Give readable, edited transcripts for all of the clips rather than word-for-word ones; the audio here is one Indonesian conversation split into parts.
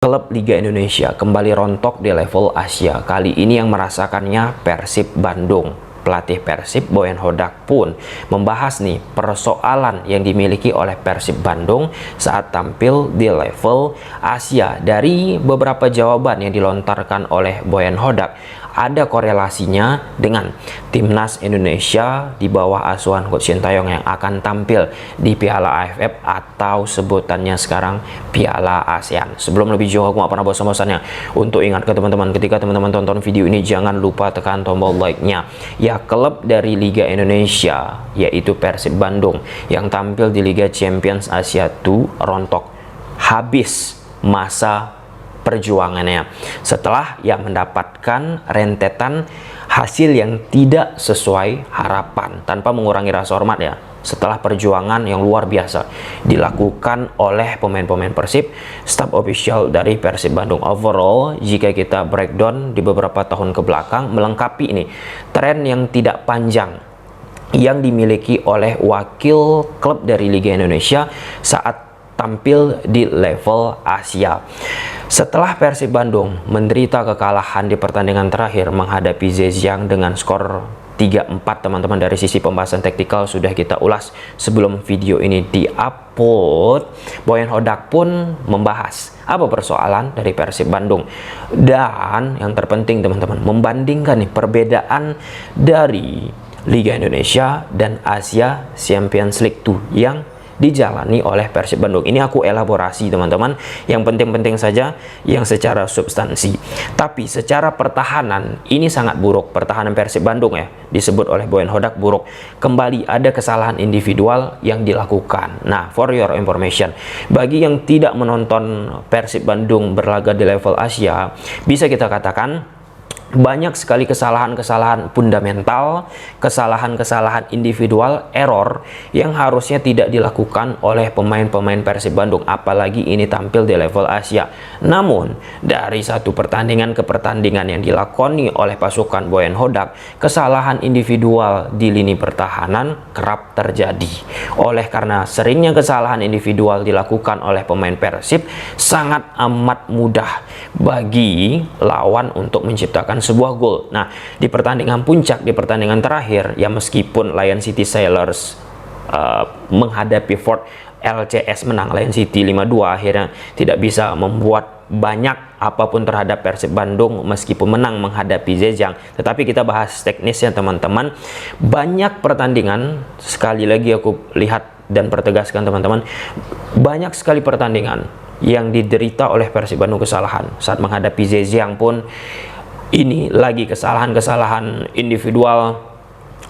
Klub Liga Indonesia kembali rontok di level Asia. Kali ini yang merasakannya Persib Bandung. Pelatih Persib Boyan Hodak pun membahas nih persoalan yang dimiliki oleh Persib Bandung saat tampil di level Asia. Dari beberapa jawaban yang dilontarkan oleh Boyan Hodak, ada korelasinya dengan timnas Indonesia di bawah asuhan Coach Sintayong yang akan tampil di Piala AFF atau sebutannya sekarang Piala ASEAN. Sebelum lebih jauh, aku gak pernah bosan-bosannya untuk ingat ke teman-teman, ketika teman-teman tonton video ini jangan lupa tekan tombol like-nya. Ya, klub dari Liga Indonesia yaitu Persib Bandung yang tampil di Liga Champions Asia 2 rontok habis masa perjuangannya setelah yang mendapatkan rentetan hasil yang tidak sesuai harapan. Tanpa mengurangi rasa hormat ya, setelah perjuangan yang luar biasa dilakukan oleh pemain-pemain Persib, staf official dari Persib Bandung. Overall, jika kita breakdown di beberapa tahun ke belakang, melengkapi ini tren yang tidak panjang yang dimiliki oleh wakil klub dari Liga Indonesia saat tampil di level Asia. Setelah Persib Bandung menderita kekalahan di pertandingan terakhir menghadapi Zhejiang dengan skor 3-4, teman-teman, dari sisi pembahasan taktikal sudah kita ulas sebelum video ini di-upload. Boyan Hodak pun membahas apa persoalan dari Persib Bandung. Dan yang terpenting teman-teman, membandingkan nih perbedaan dari Liga Indonesia dan Asia Champions League 2 yang dijalani oleh Persib Bandung. Ini aku elaborasi teman-teman, yang penting-penting saja yang secara substansi. Tapi secara pertahanan ini sangat buruk. Pertahanan Persib Bandung ya, disebut oleh Boyan Hodak buruk. Kembali ada kesalahan individual yang dilakukan. Nah, for your information, bagi yang tidak menonton Persib Bandung berlaga di level Asia, bisa kita katakan banyak sekali kesalahan-kesalahan fundamental, kesalahan-kesalahan individual, error yang harusnya tidak dilakukan oleh pemain-pemain Persib Bandung, apalagi ini tampil di level Asia. Namun, dari satu pertandingan ke pertandingan yang dilakoni oleh pasukan Boyan Hodak, kesalahan individual di lini pertahanan kerap terjadi. Oleh karena seringnya kesalahan individual dilakukan oleh pemain Persib, sangat amat mudah bagi lawan untuk menciptakan sebuah gol. Nah, di pertandingan puncak, di pertandingan terakhir ya, meskipun Lion City Sailors menghadapi Ford LCS menang, Lion City 5-2, akhirnya tidak bisa membuat banyak apapun terhadap Persib Bandung meskipun menang menghadapi Zhejiang. Tetapi kita bahas teknisnya teman-teman. Banyak pertandingan, sekali lagi aku lihat dan pertegaskan teman-teman, banyak sekali pertandingan yang diderita oleh Persib Bandung kesalahan. Saat menghadapi Zhejiang pun ini lagi kesalahan-kesalahan individual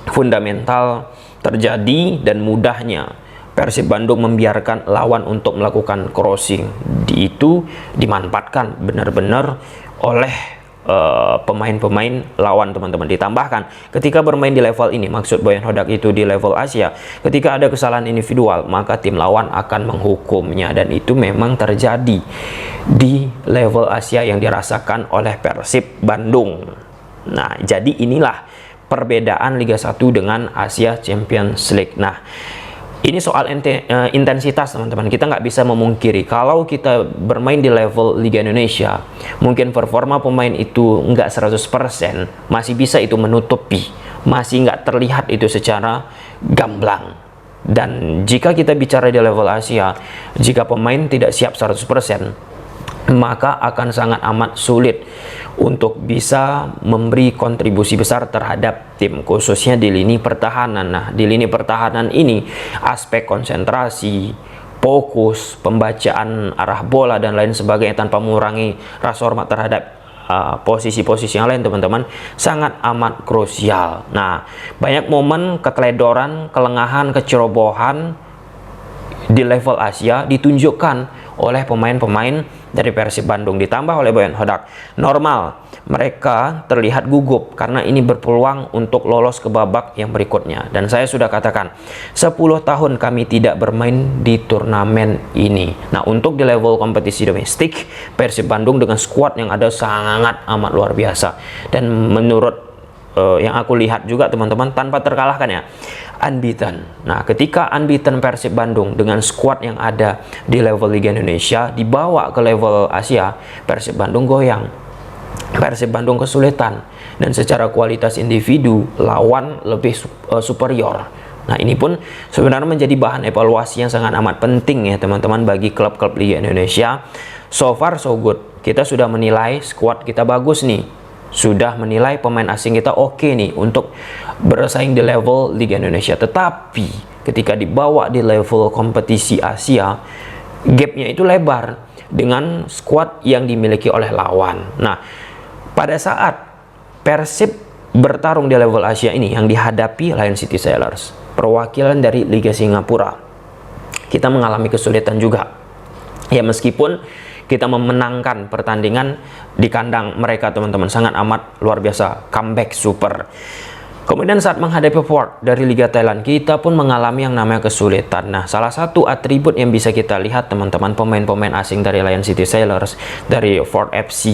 fundamental terjadi, dan mudahnya Persib Bandung membiarkan lawan untuk melakukan crossing. Itu dimanfaatkan benar-benar oleh pemain-pemain lawan teman-teman. Ditambahkan ketika bermain di level ini, maksud Boyan Hodak itu di level Asia, ketika ada kesalahan individual maka tim lawan akan menghukumnya, dan itu memang terjadi di level Asia yang dirasakan oleh Persib Bandung. Nah, jadi inilah perbedaan Liga 1 dengan Asia Champions League. Nah, ini soal intensitas teman-teman. Kita nggak bisa memungkiri kalau kita bermain di level Liga Indonesia, mungkin performa pemain itu nggak 100%, masih bisa itu menutupi, masih nggak terlihat itu secara gamblang. Dan jika kita bicara di level Asia, jika pemain tidak siap 100%, maka akan sangat amat sulit untuk bisa memberi kontribusi besar terhadap tim, khususnya di lini pertahanan. Nah, di lini pertahanan ini aspek konsentrasi, fokus, pembacaan arah bola dan lain sebagainya, tanpa mengurangi rasa hormat terhadap posisi-posisi yang lain teman-teman, sangat amat krusial. Nah, banyak momen keteledoran, kelengahan, kecerobohan di level Asia ditunjukkan oleh pemain-pemain dari Persib Bandung. Ditambah oleh Boyan Hodak, normal mereka terlihat gugup karena ini berpeluang untuk lolos ke babak yang berikutnya. Dan saya sudah katakan 10 tahun kami tidak bermain di turnamen ini. Nah, untuk di level kompetisi domestik, Persib Bandung dengan skuad yang ada sangat amat luar biasa, dan menurut yang aku lihat juga teman-teman, tanpa terkalahkan ya, unbeaten. Nah, ketika unbeaten Persib Bandung dengan skuad yang ada di level Liga Indonesia dibawa ke level Asia, Persib Bandung goyang. Persib Bandung kesulitan dan secara kualitas individu lawan lebih superior. Nah, ini pun sebenarnya menjadi bahan evaluasi yang sangat amat penting ya teman-teman bagi klub-klub Liga Indonesia. So far so good. Kita sudah menilai skuad kita bagus nih. Sudah menilai pemain asing kita oke nih untuk bersaing di level Liga Indonesia. Tetapi ketika dibawa di level kompetisi Asia, gapnya itu lebar dengan skuad yang dimiliki oleh lawan. Nah, pada saat Persib bertarung di level Asia ini yang dihadapi Lion City Sailors, perwakilan dari Liga Singapura, kita mengalami kesulitan juga. Ya, meskipun kita memenangkan pertandingan di kandang mereka teman-teman, sangat amat luar biasa, comeback super. Kemudian saat menghadapi Ford dari Liga Thailand, kita pun mengalami yang namanya kesulitan. Nah, salah satu atribut yang bisa kita lihat teman-teman pemain-pemain asing dari Lion City Sailors, dari Ford FC,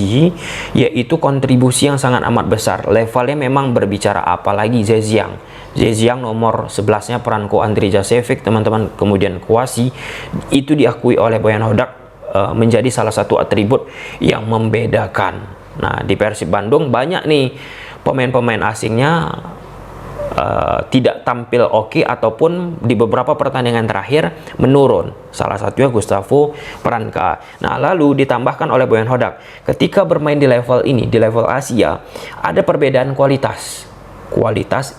yaitu kontribusi yang sangat amat besar. Levelnya memang berbicara, apalagi Zhejiang. Zhejiang nomor 11-nya Franco Andri Jasevic teman-teman, kemudian Kouassi, itu diakui oleh Boyan Hodak menjadi salah satu atribut yang membedakan. Nah, di Persib Bandung banyak nih pemain-pemain asingnya tidak tampil oke ataupun di beberapa pertandingan terakhir menurun. Salah satunya Gustavo Peranka. Nah, lalu ditambahkan oleh Boyan Hodak, ketika bermain di level ini, di level Asia, ada perbedaan kualitas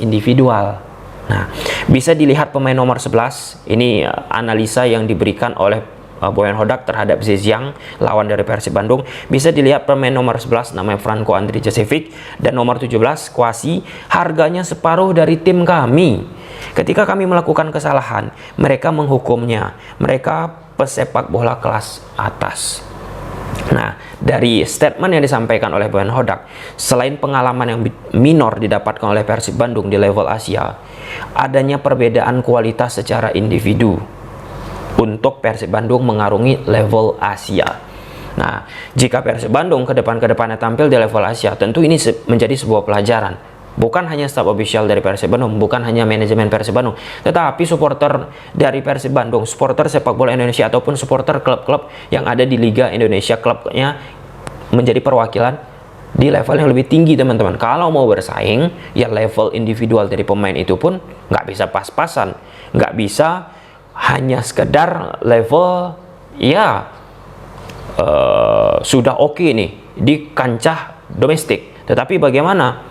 individual. Nah, bisa dilihat pemain nomor 11, ini analisa yang diberikan oleh Boyan Hodak terhadap Zhejiang, lawan dari Persib Bandung. Bisa dilihat pemain nomor 11 namanya Franco Andri Jasevic dan nomor 17 Kouassi, harganya separuh dari tim kami. Ketika kami melakukan kesalahan, mereka menghukumnya. Mereka pesepak bola kelas atas. Nah, dari statement yang disampaikan oleh Boyan Hodak, selain pengalaman yang minor didapatkan oleh Persib Bandung di level Asia, adanya perbedaan kualitas secara individu untuk Persib Bandung mengarungi level Asia. Nah, jika Persib Bandung ke depannya tampil di level Asia, tentu ini menjadi sebuah pelajaran. Bukan hanya staf official dari Persib Bandung, bukan hanya manajemen Persib Bandung, tetapi supporter dari Persib Bandung, supporter sepak bola Indonesia ataupun supporter klub-klub yang ada di Liga Indonesia, klubnya menjadi perwakilan di level yang lebih tinggi teman-teman. Kalau mau bersaing, ya level individual dari pemain itu pun nggak bisa pas-pasan, nggak bisa hanya sekedar level ya sudah oke nih di kancah domestik, tetapi bagaimana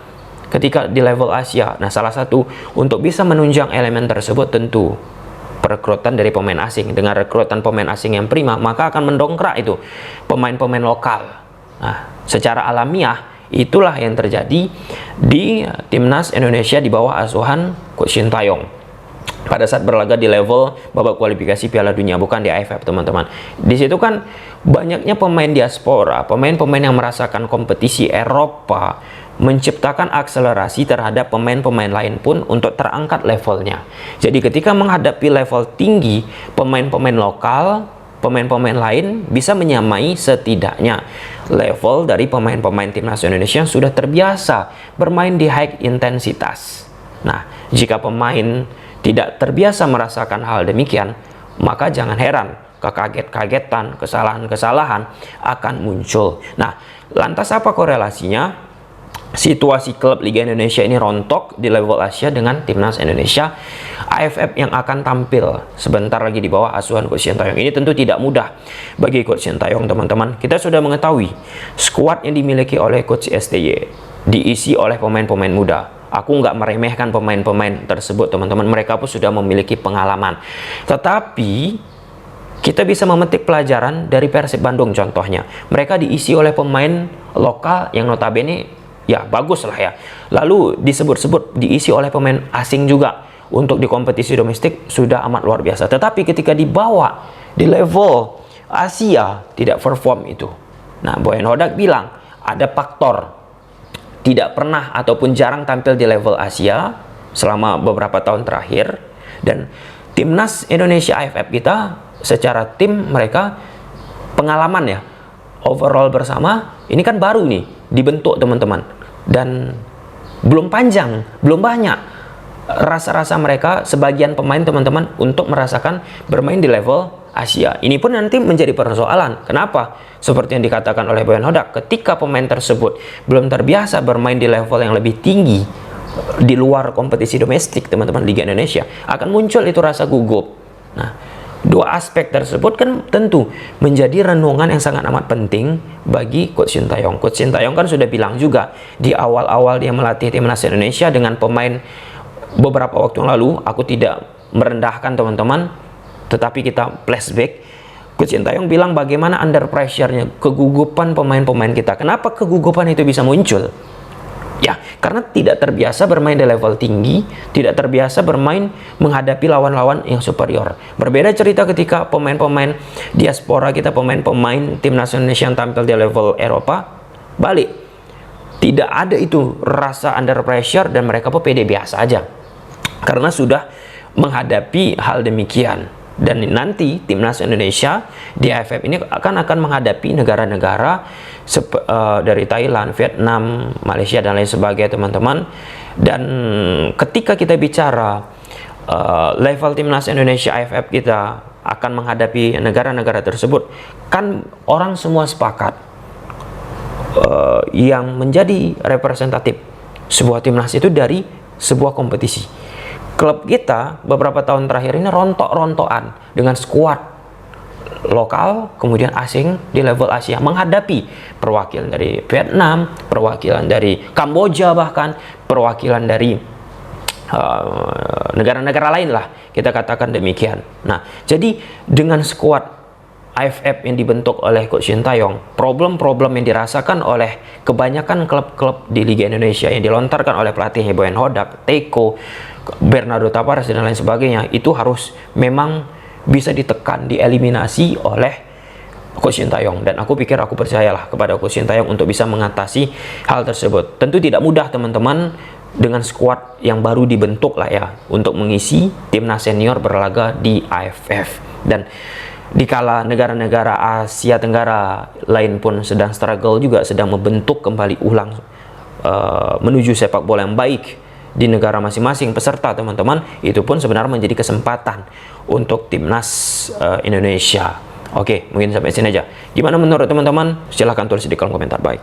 ketika di level Asia? Nah, salah satu untuk bisa menunjang elemen tersebut tentu perekrutan dari pemain asing. Dengan rekrutan pemain asing yang prima, maka akan mendongkrak itu pemain-pemain lokal. Nah, secara alamiah itulah yang terjadi di timnas Indonesia di bawah asuhan Coach Sintayong pada saat berlaga di level babak kualifikasi Piala Dunia, bukan di AFF teman-teman. Di situ kan banyaknya pemain diaspora, pemain-pemain yang merasakan kompetisi Eropa, menciptakan akselerasi terhadap pemain-pemain lain pun untuk terangkat levelnya. Jadi ketika menghadapi level tinggi, pemain-pemain lokal, pemain-pemain lain bisa menyamai setidaknya level dari pemain-pemain timnas Indonesia yang sudah terbiasa bermain di high intensitas. Nah, jika pemain tidak terbiasa merasakan hal demikian, maka jangan heran kekaget-kagetan, kesalahan-kesalahan akan muncul. Nah, lantas apa korelasinya situasi klub Liga Indonesia ini rontok di level Asia dengan timnas Indonesia AFF yang akan tampil sebentar lagi di bawah asuhan Coach Sintayong? Ini tentu tidak mudah bagi Coach Sintayong teman-teman. Kita sudah mengetahui skuad yang dimiliki oleh Coach STY diisi oleh pemain-pemain muda. Aku nggak meremehkan pemain-pemain tersebut teman-teman, mereka pun sudah memiliki pengalaman. Tetapi kita bisa memetik pelajaran dari Persib Bandung contohnya. Mereka diisi oleh pemain lokal yang notabene ya bagus lah ya. Lalu disebut-sebut diisi oleh pemain asing juga untuk di kompetisi domestik sudah amat luar biasa. Tetapi ketika dibawa di level Asia tidak perform itu. Nah, Boyan Hodak bilang ada faktor tidak pernah ataupun jarang tampil di level Asia selama beberapa tahun terakhir, dan timnas Indonesia AFF kita secara tim mereka pengalaman ya overall bersama ini kan baru nih dibentuk teman-teman, dan belum panjang, belum banyak rasa-rasa mereka, sebagian pemain teman-teman, untuk merasakan bermain di level Asia. Ini pun nanti menjadi persoalan. Kenapa? Seperti yang dikatakan oleh Boyan Hodak, ketika pemain tersebut belum terbiasa bermain di level yang lebih tinggi di luar kompetisi domestik, teman-teman, Liga Indonesia, akan muncul itu rasa gugup. Nah, dua aspek tersebut kan tentu menjadi renungan yang sangat amat penting bagi Coach Sintayong. Coach Sintayong kan sudah bilang juga di awal-awal dia melatih timnas Indonesia dengan pemain beberapa waktu yang lalu, aku tidak merendahkan teman-teman, tetapi kita flashback. Coach Sintayong bilang bagaimana under pressure-nya, kegugupan pemain-pemain kita. Kenapa kegugupan itu bisa muncul? Ya, karena tidak terbiasa bermain di level tinggi, tidak terbiasa bermain menghadapi lawan-lawan yang superior. Berbeda cerita ketika pemain-pemain diaspora kita, pemain-pemain timnas Indonesia yang tampil di level Eropa, balik. Tidak ada itu rasa under pressure dan mereka pun pede biasa aja. Karena sudah menghadapi hal demikian. Dan nanti timnas Indonesia di AFF ini akan menghadapi negara-negara dari Thailand, Vietnam, Malaysia dan lain sebagainya, teman-teman. Dan ketika kita bicara level timnas Indonesia AFF kita akan menghadapi negara-negara tersebut, kan orang semua sepakat yang menjadi representatif sebuah timnas itu dari sebuah kompetisi. Klub kita beberapa tahun terakhir ini rontok-rontokan dengan skuad lokal kemudian asing di level Asia, menghadapi perwakilan dari Vietnam, perwakilan dari Kamboja, bahkan perwakilan dari negara-negara lain lah, kita katakan demikian. Nah, jadi dengan skuad AFF yang dibentuk oleh Coach Sintayong, problem-problem yang dirasakan oleh kebanyakan klub-klub di Liga Indonesia yang dilontarkan oleh pelatihnya Boyan Hodak, Teko, Bernardo Tavares dan lain sebagainya, itu harus memang bisa ditekan, dieliminasi oleh Coach Sintayong. Dan aku pikir, aku percayalah kepada Coach Sintayong untuk bisa mengatasi hal tersebut. Tentu tidak mudah teman-teman dengan skuad yang baru dibentuk lah ya, untuk mengisi timnas senior berlaga di AFF. Dan dikala negara-negara Asia Tenggara lain pun sedang struggle juga, sedang membentuk kembali ulang menuju sepak bola yang baik di negara masing-masing peserta, teman-teman, itu pun sebenarnya menjadi kesempatan untuk timnas Indonesia. Oke, mungkin sampai sini aja. Gimana menurut teman-teman? Silahkan tulis di kolom komentar. Baik.